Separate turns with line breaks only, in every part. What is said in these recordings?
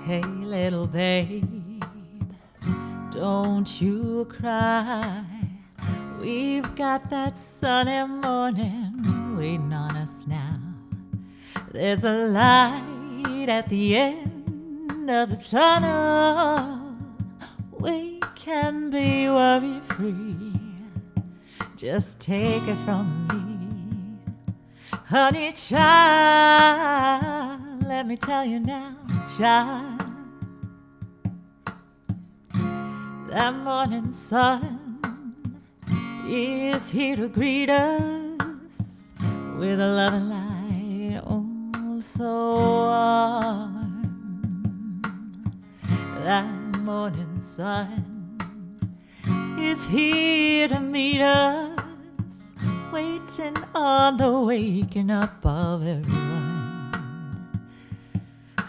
Hey, little babe, don't you cry. We've got that sunny morning waiting on us now. There's a light at the end of the tunnel. We can be worry-free. Just take it from me, honey child. Let me tell you now, child. That morning sun is here to greet us with a loving light, oh so warm. That morning sun is here to meet us, waiting on the waking up of everyone.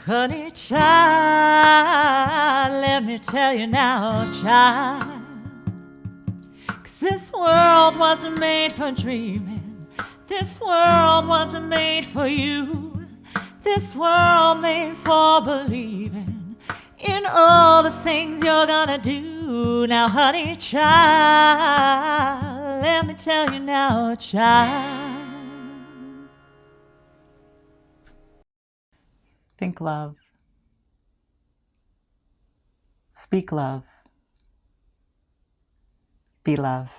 Honey child, let me tell you now, child, 'cause this world wasn't made for dreaming. This world wasn't made for you. This world made for believing in all the things you're gonna do. Now, honey child, let me tell you now, child.
Think love. Speak love. Be love.